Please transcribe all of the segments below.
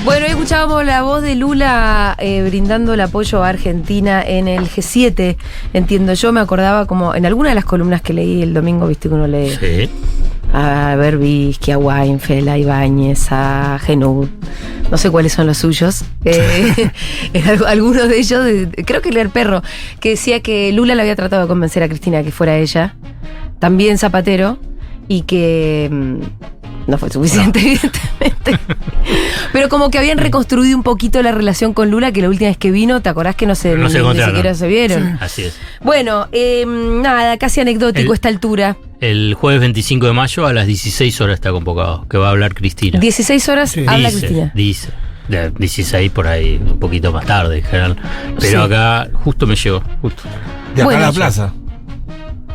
Bueno, escuchábamos la voz de Lula brindando el apoyo a Argentina en el G7. Entiendo, yo me acordaba como en alguna de las columnas que leí el domingo, viste que uno lee Sí. a Berbisky, a Weinfeld, a Ibáñez, a Genut, no sé cuáles son los suyos. Algunos de ellos, creo que leer Perro, que decía que Lula le había tratado de convencer a Cristina que fuera ella, también Zapatero, y que no fue suficiente, evidentemente. Pero como que habían reconstruido un poquito la relación con Lula, que la última vez que vino, ¿te acordás que ni siquiera se vieron? Sí. Así es. Bueno, nada, casi anecdótico esta altura. El jueves 25 de mayo a las 16 horas está convocado, que va a hablar Cristina. 16 horas habla Cristina. Dice. De 16 por ahí, un poquito más tarde en general. Pero sí. acá justo me llegó, justo. De acá a la plaza.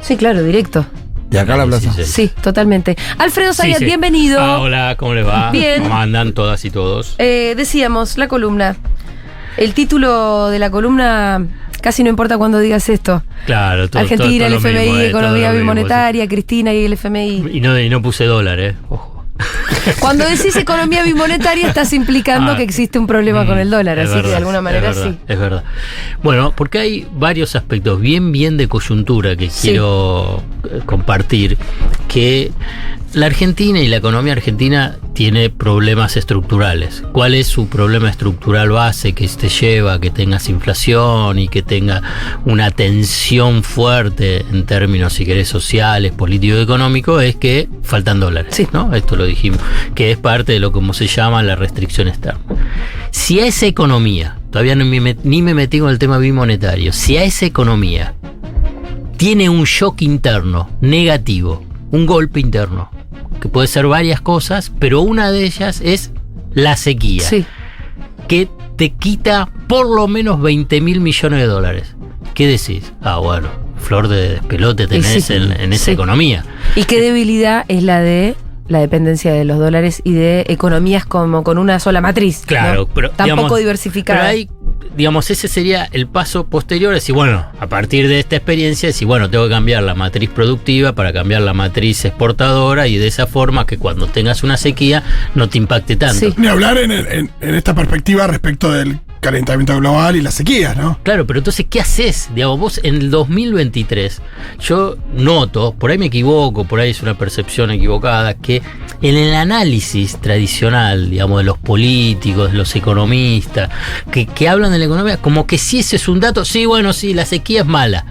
Sí, claro, directo. De acá a la plaza. Sí, totalmente. Alfredo Zayat, Sí. bienvenido. Hola, ¿cómo les va? Bien. ¿Cómo andan todas y todos? Decíamos, la columna. El título de la columna, casi no importa cuando digas esto. Claro, todo Argentina, el lo FMI, mismo, economía todo lo mismo, bimonetaria, Cristina y el FMI. Y no puse dólar, ojo. Cuando decís economía bimonetaria estás implicando que existe un problema con el dólar, así verdad, que de alguna manera sí. Es verdad. Bueno, porque hay varios aspectos bien de coyuntura que quiero compartir, que la Argentina y la economía argentina tiene problemas estructurales. ¿Cuál es su problema estructural base que te lleva a que tengas inflación y que tenga una tensión fuerte en términos, si querés, sociales, políticos y económicos? Es que faltan dólares, sí. ¿no? Esto lo dijimos, que es parte de lo como se llama la restricción externa. Si a esa economía, todavía ni me metí con el tema bimonetario, si a esa economía tiene un shock interno negativo, un golpe interno, que puede ser varias cosas, pero una de ellas es la sequía, que te quita por lo menos 20.000 millones de dólares. ¿Qué decís? Bueno, flor de despelote tenés en esa economía. ¿Y qué debilidad es la de la dependencia de los dólares y de economías como con una sola matriz? Claro, ¿no? pero tampoco diversificada. Pero hay, ese sería el paso posterior, es decir, bueno, a partir de esta experiencia, decir, bueno, tengo que cambiar la matriz productiva para cambiar la matriz exportadora y de esa forma que cuando tengas una sequía no te impacte tanto. Sí. Ni hablar en esta perspectiva respecto del calentamiento global y las sequías, ¿no? Claro, pero entonces, ¿qué haces? Digamos, vos en el 2023, yo noto, por ahí me equivoco, por ahí es una percepción equivocada, que en el análisis tradicional, digamos, de los políticos, de los economistas, que hablan de la economía, como que sí, ese es un dato, sí, bueno, sí, la sequía es mala.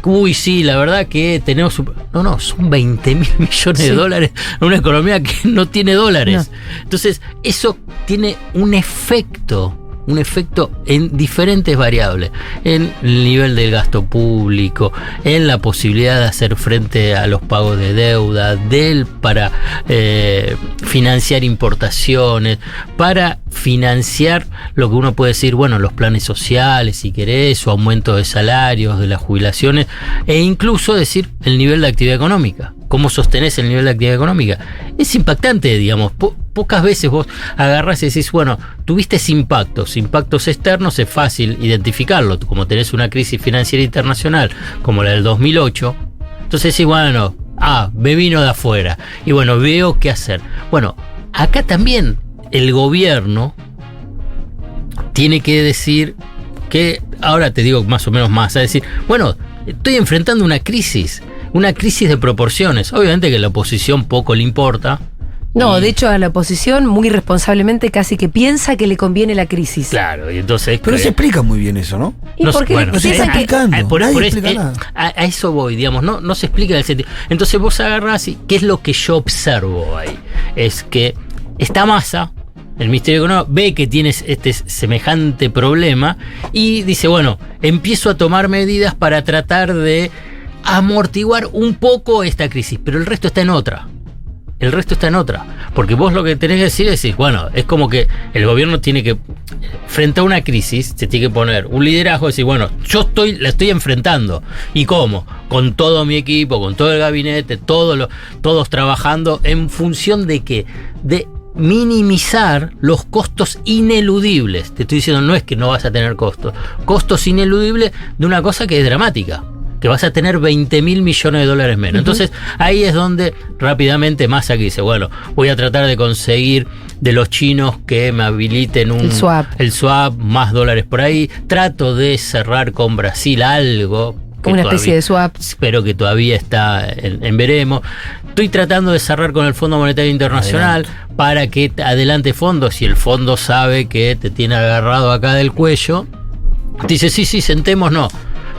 Uy, sí, la verdad que tenemos... No, son 20.000 millones de dólares en una economía que no tiene dólares. No. Entonces, eso tiene un efecto en diferentes variables, en el nivel del gasto público, en la posibilidad de hacer frente a los pagos de deuda, para financiar importaciones, para financiar lo que uno puede decir, bueno, los planes sociales, si querés, o aumento de salarios, de las jubilaciones, e incluso decir el nivel de actividad económica. ¿Cómo sostenés el nivel de actividad económica? Es impactante, digamos. Pocas veces vos agarrás y decís, bueno, tuviste impactos externos, es fácil identificarlo. Como tenés una crisis financiera internacional como la del 2008, entonces decís, bueno, me vino de afuera. Y bueno, veo qué hacer. Bueno, acá también el gobierno tiene que decir que, ahora te digo más o menos más, es decir, bueno, estoy enfrentando una crisis de proporciones. Obviamente que a la oposición poco le importa. No, de hecho a la oposición muy responsablemente casi que piensa que le conviene la crisis. Claro, y entonces... Pero se explica muy bien eso, ¿no? ¿Y por qué no se está explicando? A eso voy, digamos, no se explica en el sentido. Entonces vos agarrás y ¿qué es lo que yo observo ahí? Es que esta masa, el Ministerio Económico, ve que tienes este semejante problema y dice, bueno, empiezo a tomar medidas para tratar de amortiguar un poco esta crisis, pero el resto está en otra. Porque vos lo que tenés que decir es, bueno, es como que el gobierno tiene que, frente a una crisis, se tiene que poner un liderazgo y decir, bueno, la estoy enfrentando. ¿Y cómo? Con todo mi equipo, con todo el gabinete, todos trabajando en función de qué? De minimizar los costos ineludibles. Te estoy diciendo, no es que no vas a tener costos ineludibles de una cosa que es dramática, que vas a tener 20.000 millones de dólares menos. Entonces ahí es donde rápidamente Massa que dice, bueno, voy a tratar de conseguir de los chinos que me habiliten el swap, más dólares por ahí. Trato de cerrar con Brasil algo. Una especie de swap. Pero que todavía está en veremos. Estoy tratando de cerrar con el Fondo Monetario Internacional para que adelante fondos. Si el fondo sabe que te tiene agarrado acá del cuello, te dice, sí, sentémonos.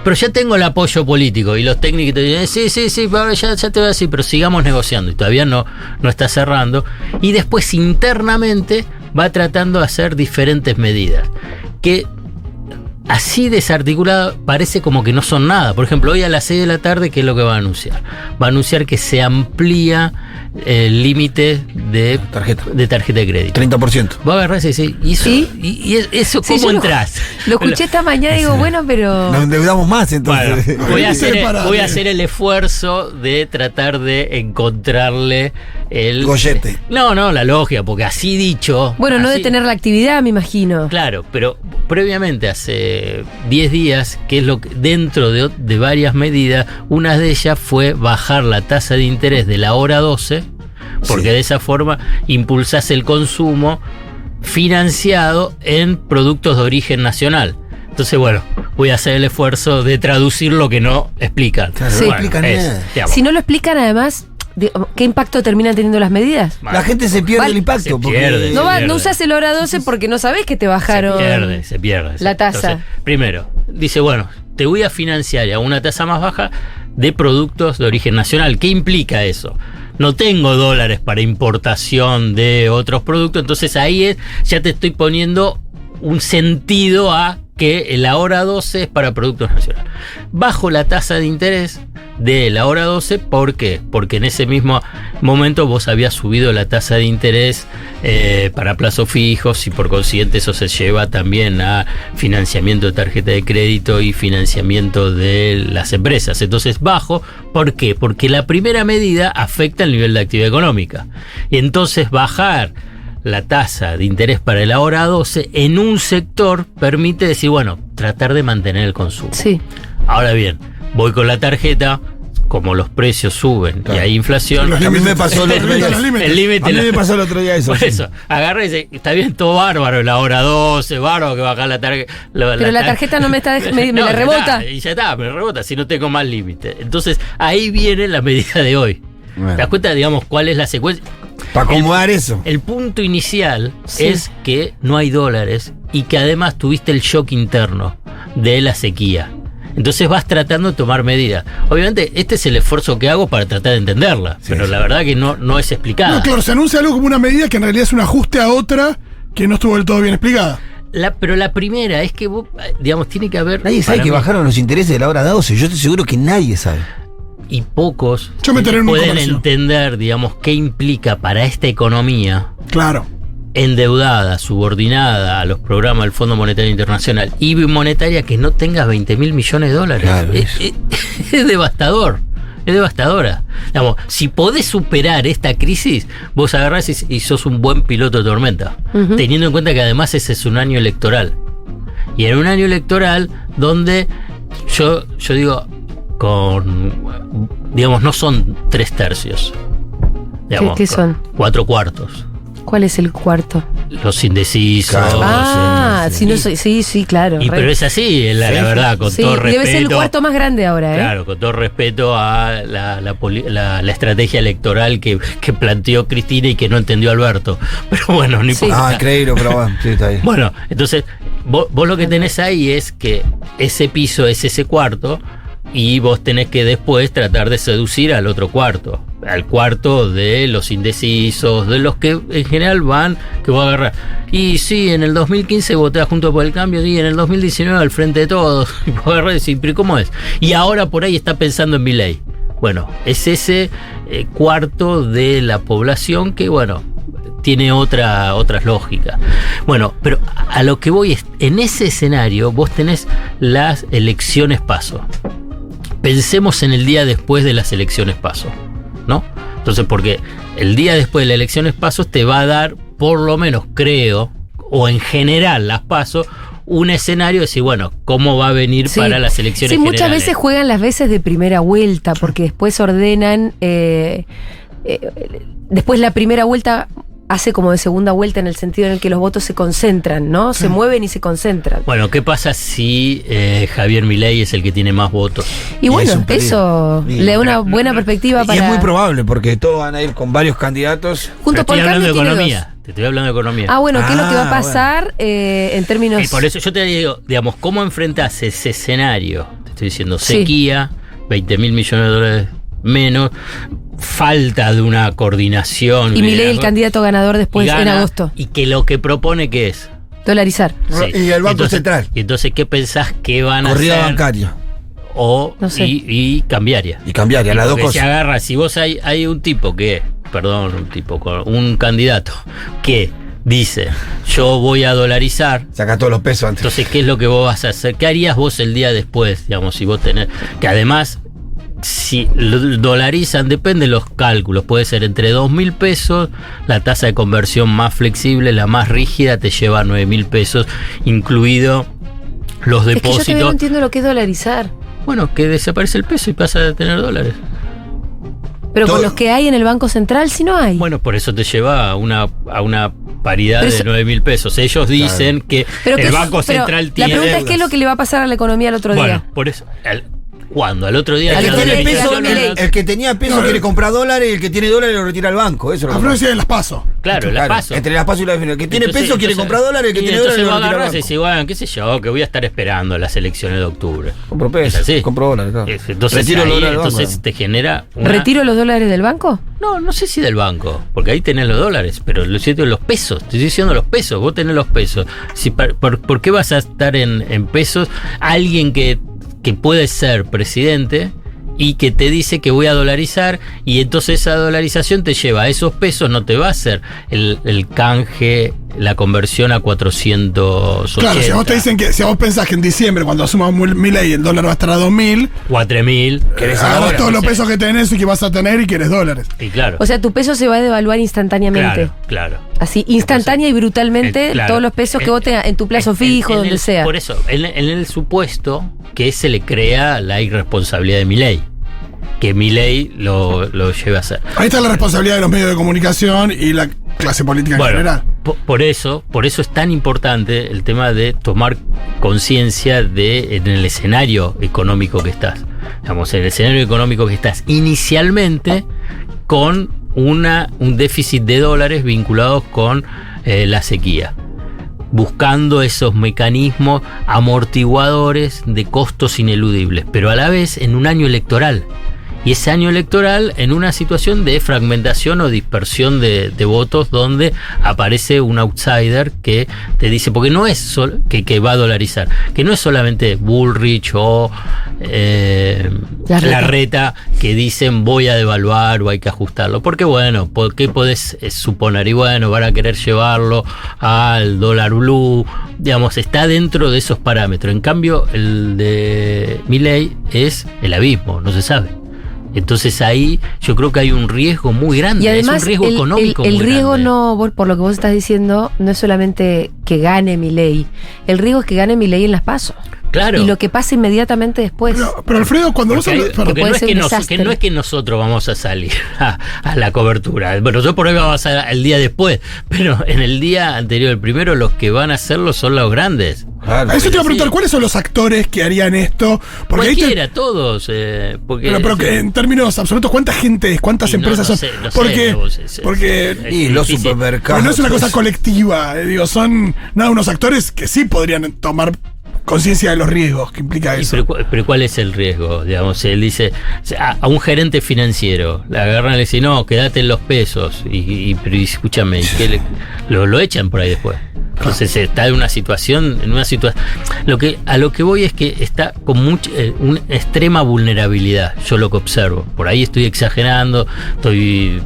Pero ya tengo el apoyo político y los técnicos te dicen, sí, pero ya te voy a decir, pero sigamos negociando. Y todavía no está cerrando. Y después internamente va tratando de hacer diferentes medidas. Que así desarticulado parece como que no son nada. Por ejemplo, hoy a las 6 de la tarde, ¿qué es lo que va a anunciar? Va a anunciar que se amplía el límite de tarjeta de crédito. 30%. Va a agarrar y eso sí, ¿cómo entras? Lo escuché esta mañana y digo, bueno, pero... Nos endeudamos más, entonces. Bueno, voy a hacer el esfuerzo de tratar de encontrarle el... gollete. No, la logia, porque así dicho... Bueno, no así, detener la actividad, me imagino. Claro, pero previamente, hace 10 días, que es lo que dentro de varias medidas, una de ellas fue bajar la tasa de interés de la hora 12, porque de esa forma impulsás el consumo financiado en productos de origen nacional. Entonces, bueno, voy a hacer el esfuerzo de traducir lo que no explican. Claro, no explican nada. Si no lo explican, además, ¿qué impacto terminan teniendo las medidas? La gente se pierde el impacto. No usas el hora 12 porque no sabés que te bajaron se pierde la tasa. Entonces, primero, dice, bueno, te voy a financiar a una tasa más baja de productos de origen nacional. ¿Qué implica eso? No tengo dólares para importación de otros productos, entonces ahí ya te estoy poniendo un sentido a que la hora 12 es para productos nacionales. Bajo la tasa de interés de la hora 12, ¿por qué? Porque en ese mismo momento vos habías subido la tasa de interés para plazos fijos y por consiguiente eso se lleva también a financiamiento de tarjeta de crédito y financiamiento de las empresas. Entonces bajo, ¿por qué? Porque la primera medida afecta el nivel de actividad económica. Y entonces bajar la tasa de interés para el ahora 12 en un sector permite decir, bueno, tratar de mantener el consumo. Sí. Ahora bien, voy con la tarjeta, como los precios suben y hay inflación. A mí me pasó el otro día. El límite. A mí me pasó el otro día eso. Por eso, agarra y dice, está bien, todo bárbaro, la hora 12, bárbaro que bajar la tarjeta. Pero la tarjeta no me está me la rebota. Y ya está, me rebota si no tengo más límite. Entonces, ahí viene la medida de hoy. Bueno. ¿Te das cuenta, digamos, cuál es la secuencia? Para acomodar eso. El punto inicial es que no hay dólares y que además tuviste el shock interno de la sequía. Entonces vas tratando de tomar medidas. Obviamente, este es el esfuerzo que hago para tratar de entenderla, pero la verdad que no es explicada. No, claro, se anuncia algo como una medida que en realidad es un ajuste a otra que no estuvo del todo bien explicada. Pero la primera es que, digamos, tiene que haber... Nadie sabe que bajaron los intereses de la hora 12. Yo estoy seguro que nadie sabe. Y pocos pueden entender, digamos, qué implica para esta economía. Claro. Endeudada, subordinada a los programas del Fondo Monetario Internacional y bimonetaria, que no tengas 20.000 millones de dólares. Claro, es devastador. Es devastadora. Digamos, si podés superar esta crisis, vos agarrás y sos un buen piloto de tormenta. Teniendo en cuenta que además ese es un año electoral. Y en un año electoral donde yo digo, digamos, no son 3/3. Digamos, ¿Qué son? 4/4. ¿Cuál es el cuarto? Los indecisos. Sí, claro. Pero es así, la verdad, con todo respeto. Debe ser el cuarto más grande ahora, ¿eh? Claro, con todo respeto a la estrategia electoral que planteó Cristina y que no entendió Alberto. Pero bueno, no importa. Ah, increíble, pero bueno, sí, está bien. Bueno, entonces, vos lo que tenés ahí es que ese piso es ese cuarto y vos tenés que después tratar de seducir al otro cuarto. Al cuarto de los indecisos, de los que en general que voy a agarrar. Y sí, en el 2015 voté Juntos por el Cambio, y en el 2019 al Frente de Todos. Y voy a agarrar y decir, ¿pero cómo es? Y ahora por ahí está pensando en Milei. Bueno, es ese cuarto de la población que, bueno, tiene otras lógicas. Bueno, pero a lo que voy es, en ese escenario vos tenés las elecciones PASO. Pensemos en el día después de las elecciones PASO, ¿no? Entonces, porque el día después de las elecciones PASO te va a dar, por lo menos creo, o en general las PASO, un escenario de decir, bueno, ¿cómo va a venir para las elecciones generales? Sí, muchas veces juegan las veces de primera vuelta, porque después ordenan, después la primera vuelta hace como de segunda vuelta en el sentido en el que los votos se concentran, ¿no? Se mueven y se concentran. Bueno, ¿qué pasa si Javier Milei es el que tiene más votos? Y es bueno, un peligro. eso Sí. le da una buena perspectiva Y para... es muy probable, porque todos van a ir con varios candidatos. Junto Te por estoy el hablando de cambio tiene economía. dos. Te estoy hablando de economía. Ah, bueno, ¿qué es lo que va a Ah, pasar en términos... Y por eso yo te digo, digamos, ¿cómo enfrentás ese escenario? Te estoy diciendo, Sí. sequía, 20.000 millones de dólares menos, falta de una coordinación. Y Milei el ¿no? candidato ganador después Y en gana, agosto. Y que lo que propone, ¿qué es? Dolarizar. Y el Banco Central. Y entonces, ¿qué pensás que van a Corrida hacer? bancaria. O, No sé. y cambiaria. Y cambiaria, las dos Porque se cosas. agarra, si vos hay un tipo que, un candidato que dice, yo voy a dolarizar. Saca todos los pesos antes. Entonces, ¿qué es lo que vos vas a hacer? ¿Qué harías vos el día después? Digamos, si vos tenés. Que además, si lo dolarizan, depende de los cálculos. Puede ser entre 2.000 pesos, la tasa de conversión más flexible, la más rígida, te lleva 9.000 pesos, incluido los Es que yo todavía depósitos. no entiendo lo que es dolarizar. Bueno, que desaparece el peso y pasa a tener dólares. Pero Todo. con los que hay en el Banco Central, si no hay. Bueno, por eso te lleva a una paridad Pero de eso- 9.000 pesos. Ellos dicen que Pero el que- Banco pero Central la tiene. pregunta es qué es lo que le va a pasar a la economía el otro Bueno, día. por eso. ¿Cuándo? Al otro día. Al El que que tiene tiene peso, peso, Milei. el que tenía peso No, quiere comprar dólares y el que tiene dólares lo retira al banco. Eso es lo que Afluencia de las pasos. Claro, la Claro, paso. entre las pasos y la definición. El que tiene Entonces- peso quiere entonces- comprar dólares, el que y tiene entonces dólares va lo a retira al agarrar y banco. dice, bueno, qué sé yo, que voy a estar esperando las elecciones de octubre. Compro Es así. pesos, compro dólares. Claro. Entonces, Retiro ahí, los dólares del entonces banco. te genera una... ¿Retiro los dólares del banco? No sé si del banco, porque ahí tenés los dólares, pero lo cierto es los pesos. Te estoy diciendo los pesos, vos tenés los pesos. Si, ¿por qué vas a estar en pesos? Alguien que puede ser presidente y que te dice que voy a dolarizar, y entonces esa dolarización te lleva a esos pesos, no te va a hacer el canje, la conversión a 480. Claro, si a vos te dicen que, si a vos pensás que en diciembre, cuando asuma Milei, el dólar va a estar a 2.000, 4.000. agarras todos los pesos que tenés y que vas a tener y querés dólares. Y claro. O sea, tu peso se va a devaluar instantáneamente. Claro. Así, instantánea y brutalmente, Claro. todos los pesos que vos tengas en tu plazo fijo, donde sea. Por eso, en el supuesto que se le crea la irresponsabilidad de Milei, que Milei lo lleve a hacer. Ahí está la responsabilidad de los medios de comunicación y la clase política en general. Por eso es tan importante el tema de tomar conciencia en el escenario económico que estás. Digamos, en el escenario económico que estás inicialmente con un déficit de dólares vinculados con la sequía, buscando esos mecanismos amortiguadores de costos ineludibles, pero a la vez en un año electoral. Y ese año electoral en una situación de fragmentación o dispersión de votos, donde aparece un outsider que te dice, porque no es que va a dolarizar, que no es solamente Bullrich o Larreta que dicen voy a devaluar o hay que ajustarlo, porque bueno, ¿qué podés suponer? Y bueno, van a querer llevarlo al dólar blue, digamos, está dentro de esos parámetros. En cambio, el de Milei es el abismo, no se sabe. Entonces ahí yo creo que hay un riesgo muy grande. Y además, es un riesgo económico el muy riesgo grande. no, por lo que vos estás diciendo, no es solamente que gane Milei. El riesgo es que gane Milei en las PASO. Claro. Y lo que pasa inmediatamente después. Pero Alfredo, cuando vos Porque, hablas. perdón. porque puede no, es ser que un nos- desastre. que no es que nosotros vamos a salir a la cobertura. Bueno, yo por ahí vamos a el día después, pero en el día anterior, el primero, los que van a hacerlo son los grandes. Claro. A eso te iba a preguntar, Sí. ¿cuáles son los actores que harían esto? Porque ahí te- Cualquiera, todos. Porque, pero que en términos absolutos, ¿cuánta gente es? ¿Cuántas Y no, empresas no son? sé, no sé, porque no, porque Y los difícil. supermercados. porque no es una cosa pues. colectiva. Digo, son unos actores que sí podrían tomar conciencia de los riesgos que implica Y eso. pero ¿cuál es el riesgo? Digamos, él dice a un gerente financiero, le agarran y le dicen, no, quédate en los pesos. Pero escúchame, ¿y qué lo echan por ahí después? Entonces está en una situación, a lo que voy es que está con una extrema vulnerabilidad, yo lo que observo. Por ahí estoy exagerando, estoy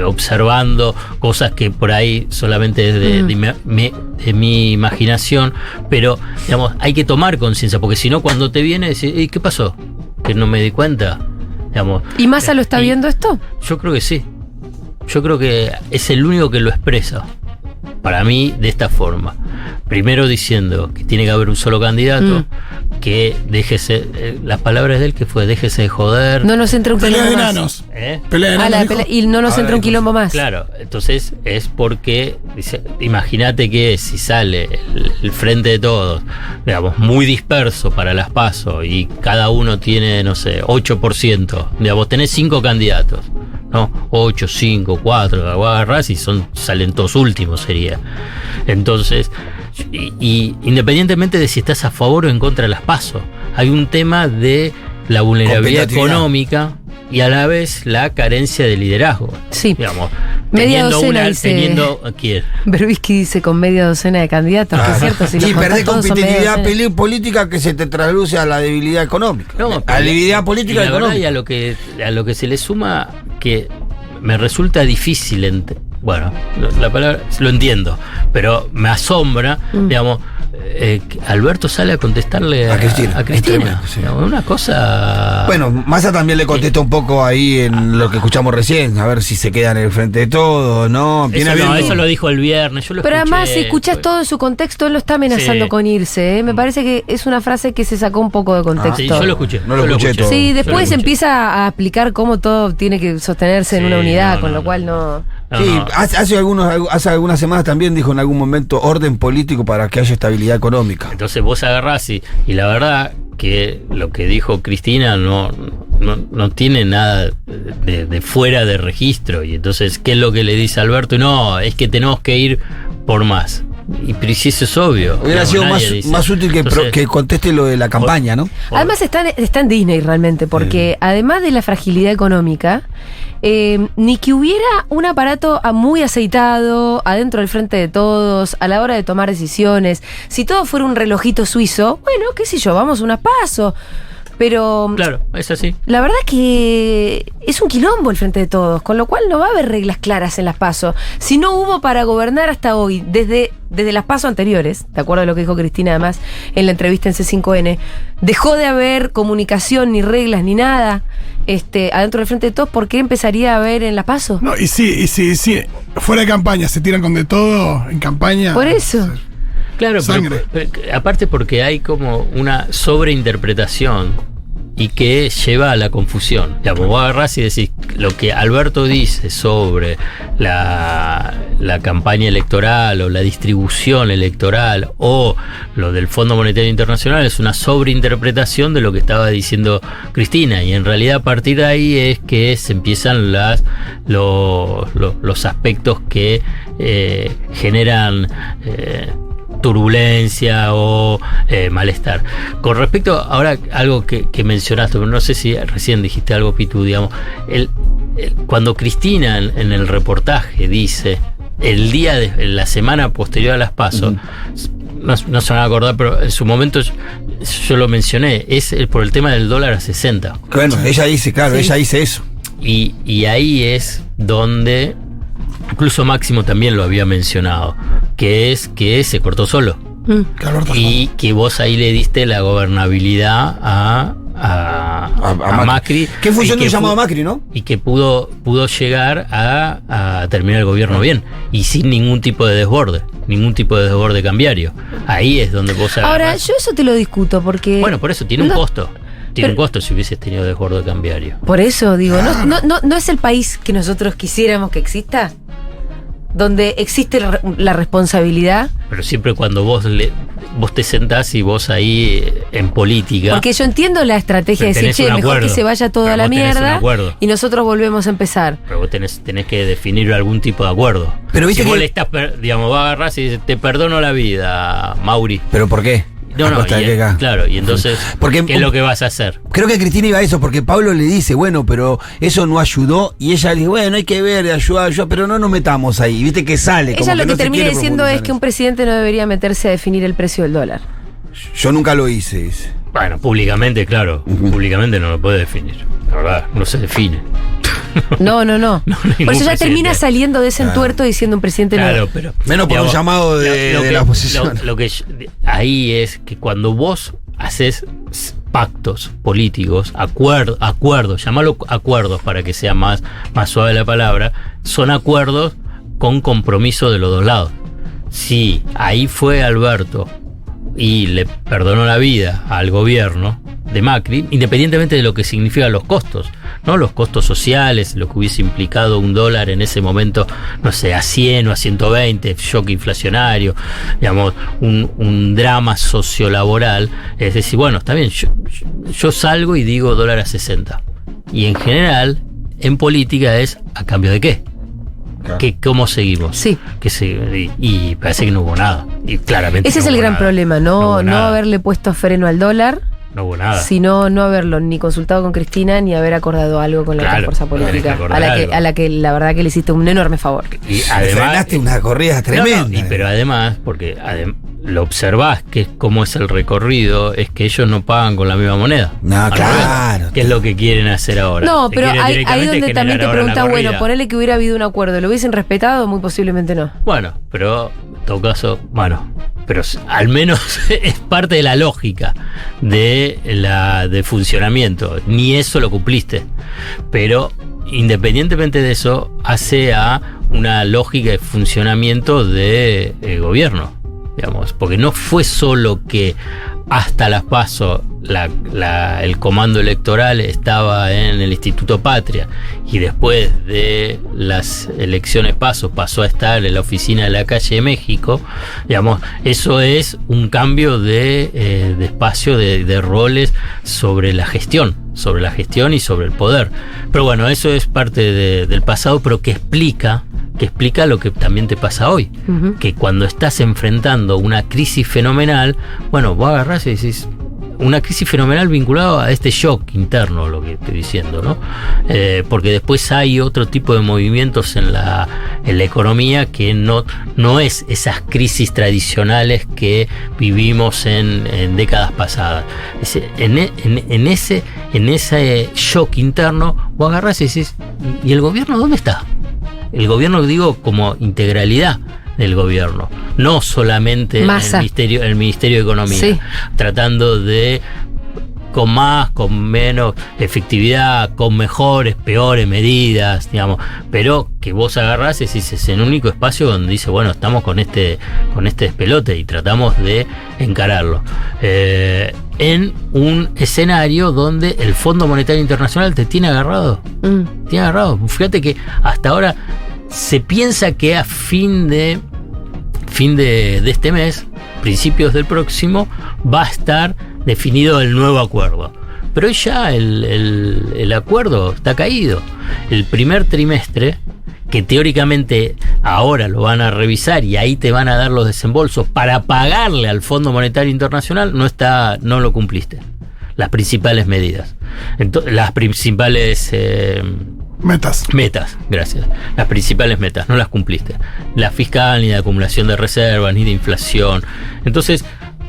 observando cosas que por ahí solamente es de mi imaginación, pero digamos, hay que tomar conciencia, porque si no, cuando te viene, decís, ¿y qué pasó? Que no me di cuenta. Digamos, ¿Y Massa lo está y- viendo esto? Yo creo que sí. Yo creo que es el único que lo expresa. Para mí, de esta forma. Primero diciendo que tiene que haber un solo candidato, que déjese, las palabras de él que fue déjese de joder. No nos entra un Pelea de quilombo más. enanos. ¿Eh? Pelea de Ah, enanos. dijo. y no nos Ahora entra un hay quilombo más. Claro, entonces es porque, dice, imagínate que si sale el frente de todos, digamos, muy disperso para las PASO y cada uno tiene, no sé, 8%, digamos, tenés 5 candidatos, ¿no? 8, 5, 4, agarrás y salen todos últimos sería. Entonces, y independientemente de si estás a favor o en contra de las PASO, hay un tema de la vulnerabilidad Competitividad. económica y a la vez la carencia de liderazgo. Sí. Digamos, Media docena, dice. teniendo ¿quién? Berbisky dice con media docena de candidatos, que es cierto, si y los contás perdés todos son media competitividad docena. política que se te traduce a la debilidad económica. No, a la debilidad y política la y verdad, y económica. a lo que se le suma que me resulta difícil, bueno, la palabra lo entiendo, pero me asombra, digamos, que Alberto sale a contestarle A Cristina. a Cristina. Es tremendo, sí. Digamos, una cosa. Bueno, Massa también le contestó un poco ahí en lo que escuchamos recién, a ver si se queda en el frente de todo, ¿no? eso, habiendo- eso lo dijo el viernes. Yo lo Pero escuché, además, si escuchas todo en su contexto, él lo está amenazando Sí. con irse. ¿eh? Me parece que es una frase que se sacó un poco de contexto. Sí, yo lo escuché. No lo yo escuché todo. Sí, Yo lo después escuché. empieza a explicar cómo todo tiene que sostenerse en Sí, una unidad, no, con no, lo cual no. No, Sí, no. hace algunas semanas también dijo en algún momento orden político para que haya estabilidad económica. Entonces vos agarrás y la verdad que lo que dijo Cristina no tiene nada de fuera de registro. Y entonces, ¿qué es lo que le dice Alberto? No, es que tenemos que ir por más. Y pero si eso es obvio. Hubiera Digamos, sido nadie dice. más útil Entonces, que conteste lo de la campaña, ¿no? Además está en Disney realmente, porque además de la fragilidad económica, ni que hubiera un aparato muy aceitado adentro del frente de todos, a la hora de tomar decisiones, si todo fuera un relojito suizo, bueno, qué sé yo, vamos unas paso. Pero Claro, es así. la verdad que es un quilombo el frente de todos, con lo cual no va a haber reglas claras en las PASO. Si no hubo para gobernar hasta hoy, desde las PASO anteriores, de acuerdo a lo que dijo Cristina además en la entrevista en C5N, dejó de haber comunicación, ni reglas, ni nada adentro del frente de todos, ¿por qué empezaría a haber en las PASO? No, y sí, fuera de campaña se tiran con de todo, en campaña. Por eso. Claro, Sangre. pero aparte porque hay como una sobreinterpretación y que lleva a la confusión. Digamos, vos agarrás y decís lo que Alberto dice sobre la campaña electoral o la distribución electoral o lo del Fondo Monetario Internacional es una sobreinterpretación de lo que estaba diciendo Cristina, y en realidad a partir de ahí es que se empiezan los aspectos que generan turbulencia o malestar. Con respecto, ahora algo que mencionaste, pero no sé si recién dijiste algo, Pitu, digamos, cuando Cristina en el reportaje dice el día de la semana posterior a las PASO, no se van a acordar, pero en su momento yo lo mencioné, es por el tema del dólar a 60. Bueno, ella dice, claro, Sí. ella dice eso. Y ahí es donde incluso Máximo también lo había mencionado, que es que se cortó solo. Que Alberto Y que vos ahí le diste la gobernabilidad a Macri. ¿Qué función Y que del llamado a Macri, no? Y que pudo llegar a terminar el gobierno bien y sin ningún tipo de desborde cambiario. Ahí es donde vos Ahora, agarrás. yo eso te lo discuto, porque... Bueno, por eso tiene un No, costo. Tiene un pero- costo si hubieses tenido desborde cambiario. Por eso digo, ¿no es el país que nosotros quisiéramos que exista? Donde existe la responsabilidad. Pero siempre cuando vos te sentás y vos ahí en política. Porque yo entiendo la estrategia de Pero decir, tenés che, un mejor que acuerdo. se vaya todo Pero a la vos tenés un mierda acuerdo. y nosotros volvemos a empezar. Pero vos tenés que definir algún tipo de acuerdo. Pero viste si vos que- le estás, digamos, vas a agarrar y dices, te perdono la vida, Mauri. ¿Pero por qué? No, ¿A no, costa de qué acá? claro, y entonces, Porque- ¿qué es lo que vas a hacer? Creo que Cristina iba a eso, porque Pablo le dice, bueno, pero eso no ayudó, y ella le dice, bueno, hay que ver, ayuda, pero no nos metamos ahí, viste que sale. como Ella lo que no se termina quiere diciendo es profundizar que en un presidente no debería meterse a definir el precio del dólar. eso. Yo nunca lo hice, dice. Bueno, públicamente, claro, públicamente no lo puede definir. La verdad, no se define. No. No, Por ningún eso ya presidente. termina saliendo de ese entuerto diciendo un presidente Claro, no. pero. Menos por un llamado de la oposición. Lo que ahí es que cuando vos haces pactos políticos, acuerdos, llámalo acuerdos para que sea más suave la palabra, son acuerdos con compromiso de los dos lados. Sí, ahí fue Alberto y le perdonó la vida al gobierno de Macri, independientemente de lo que significan los costos, ¿no? Los costos sociales, lo que hubiese implicado un dólar en ese momento, no sé, a 100 o a 120, shock inflacionario, digamos, un drama sociolaboral. Es decir, bueno, está bien, yo salgo y digo dólar a 60. Y en general, en política es ¿a cambio de qué? Claro. ¿Cómo seguimos? Sí. Y parece que no hubo nada. Y claramente Ese no es el hubo gran nada. problema, No no hubo nada. haberle puesto freno al dólar, No hubo nada. sino no haberlo ni consultado con Cristina ni haber acordado algo con la otra Claro, fuerza tenés que política, acordar algo. a la que la verdad que le hiciste un enorme favor. Y Le además, frenaste una corrida tremenda. No, pero además, porque lo observás que es cómo es el recorrido, es que ellos no pagan con la misma moneda. No, Al claro. revés, ¿qué es lo que quieren hacer ahora? No, Se pero quieren ahí directamente donde generar también te ahora la preguntas, bueno, corrida. ponele que hubiera habido un acuerdo, ¿lo hubiesen respetado? Muy posiblemente no. Bueno, pero en todo caso, bueno, pero al menos es parte de la lógica de funcionamiento. Ni eso lo cumpliste. Pero independientemente de eso, hace a una lógica de funcionamiento de gobierno, digamos, porque no fue solo que hasta las PASO el comando electoral estaba en el Instituto Patria y después de las elecciones PASO pasó a estar en la oficina de la Calle de México, digamos, eso es un cambio de espacio, de roles sobre la gestión y sobre el poder. Pero bueno, eso es parte del pasado, pero que explica lo que también te pasa hoy. Ujú. Que cuando estás enfrentando una crisis fenomenal, bueno, vos agarrás y decís, una crisis fenomenal vinculada a este shock interno, lo que estoy diciendo, ¿no? Porque después hay otro tipo de movimientos en la economía que no es esas crisis tradicionales que vivimos en décadas pasadas. En ese shock interno, vos agarrás y decís, ¿y el gobierno dónde está? El gobierno, digo, como integralidad del gobierno, no solamente Massa. el Ministerio de Economía, Sí. tratando de con más, con menos efectividad, con mejores, peores medidas, digamos, pero que vos agarrás y decís, es el único espacio donde dice, bueno, estamos con este despelote y tratamos de encararlo. En un escenario donde el Fondo Monetario Internacional te tiene agarrado. Tiene agarrado. Fíjate que hasta ahora se piensa que a fin de este mes, principios del próximo, va a estar definido el nuevo acuerdo. Pero ya el acuerdo está caído. El primer trimestre, que teóricamente ahora lo van a revisar y ahí te van a dar los desembolsos para pagarle al Fondo Monetario Internacional, no lo cumpliste. Las principales medidas. Entonces, las principales metas, gracias. Las principales metas, no las cumpliste. La fiscal, ni de acumulación de reservas, ni de inflación. Entonces,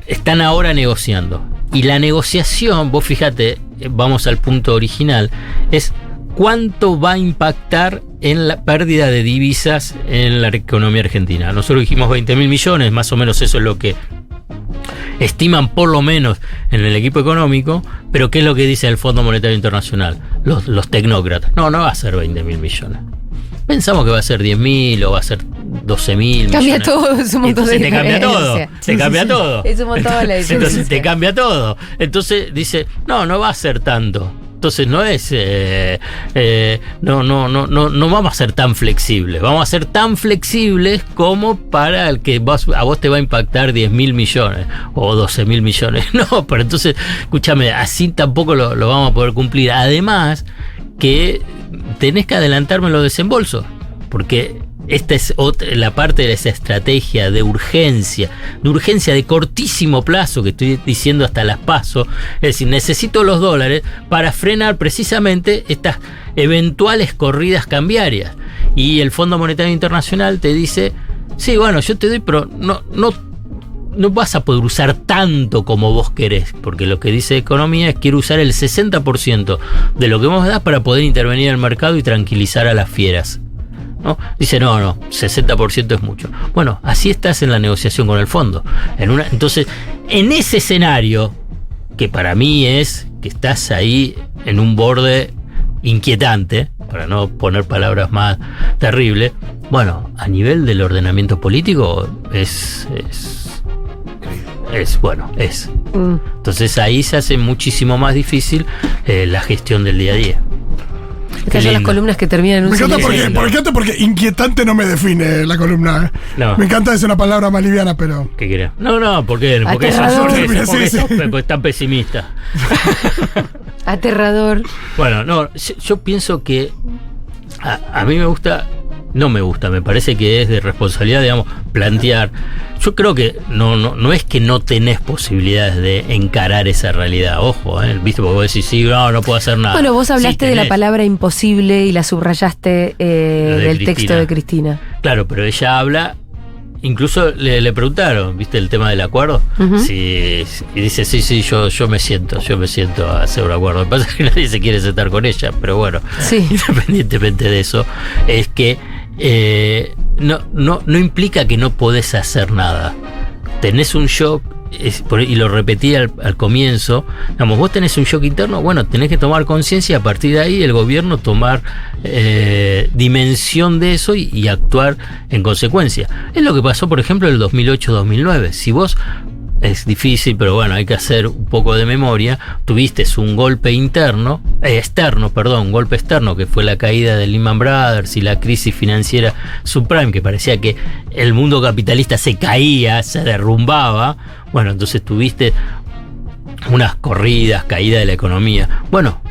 están ahora negociando. Y la negociación, vos fíjate, vamos al punto original, es cuánto va a impactar en la pérdida de divisas en la economía argentina. Nosotros dijimos 20.000 millones, más o menos eso es lo que estiman por lo menos en el equipo económico, pero ¿qué es lo que dice el Fondo Monetario Internacional? Los tecnócratas. No va a ser 20.000 millones. Pensamos que va a ser 10.000 o va a ser 12.000 millones. Cambia todo, es un montón de Entonces te cambia todo. diferencia. Te cambia todo. Es un montón la diferencia. Entonces te cambia todo. Entonces dice, no va a ser tanto. Entonces no es, no vamos a ser tan flexibles. Vamos a ser tan flexibles como para el que a vos te va a impactar 10.000 millones o 12.000 millones. No, pero entonces, escúchame, así tampoco lo vamos a poder cumplir. Además, que tenés que adelantarme los desembolsos, porque esta es la parte de esa estrategia de urgencia de cortísimo plazo que estoy diciendo hasta las PASO. Es decir, necesito los dólares para frenar precisamente estas eventuales corridas cambiarias. Y el Fondo Monetario Internacional te dice, sí, bueno, yo te doy, pero no vas a poder usar tanto como vos querés, porque lo que dice Economía es quiero usar el 60% de lo que vos das para poder intervenir en el mercado y tranquilizar a las fieras. ¿No? Dice, no, 60% es mucho. Bueno, así estás en la negociación con el fondo. Entonces, en ese escenario, que para mí es que estás ahí en un borde inquietante, para no poner palabras más terribles, bueno, a nivel del ordenamiento político es es. Entonces ahí se hace muchísimo más difícil la gestión del día a día. Estas son las columnas que terminan en un Me encanta silencio. porque inquietante no me define la columna. No. Me encanta decir una palabra más liviana, pero. ¿Qué querés? No, ¿por qué? Porque Aterrador. sos tan pesimista. Aterrador. Bueno, no, yo pienso que a mí me gusta, no me gusta, me parece que es de responsabilidad, digamos, plantear. Yo creo que no es que no tenés posibilidades de encarar esa realidad, ojo, ¿viste? Porque vos decís, sí, no puedo hacer nada. Bueno, vos hablaste Sí, de la tenés. palabra imposible y la subrayaste del Cristina. texto de Cristina. Claro, pero ella habla. Incluso le preguntaron, ¿viste el tema del acuerdo? Ujú. Y dice, sí, yo me siento a hacer un acuerdo. Lo que pasa es que nadie se quiere sentar con ella, pero bueno, Sí. independientemente de eso, es que no implica que no podés hacer nada. Tenés un shock, y lo repetí al comienzo, digamos, vos tenés un shock interno, bueno, tenés que tomar conciencia y a partir de ahí el gobierno tomar dimensión de eso y actuar en consecuencia. Es lo que pasó, por ejemplo, en el 2008-2009. Si vos, es difícil, pero bueno, hay que hacer un poco de memoria, tuviste un golpe un golpe externo, que fue la caída de Lehman Brothers y la crisis financiera subprime, que parecía que el mundo capitalista se caía, se derrumbaba. Bueno, entonces tuviste unas corridas, caída de la economía. Bueno,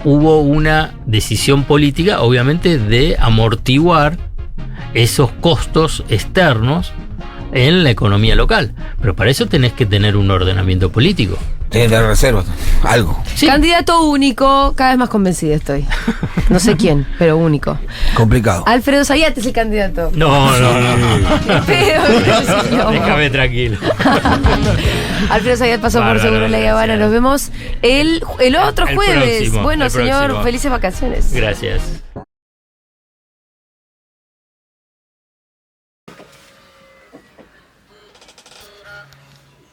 hubo una decisión política, obviamente, de amortiguar esos costos externos en la economía local. Pero para eso tenés que tener un ordenamiento político. Tenés que tener reservas, algo. Sí. Candidato único, cada vez más convencida estoy. No sé quién, pero único. Complicado. Alfredo Zayat es el candidato. No. Pero, no. Déjame tranquilo. Alfredo Zayat pasó por Bárbaro, Seguro La Habana. gracias. Nos vemos el otro El jueves. próximo, Bueno, el señor, próximo. felices vacaciones. Gracias.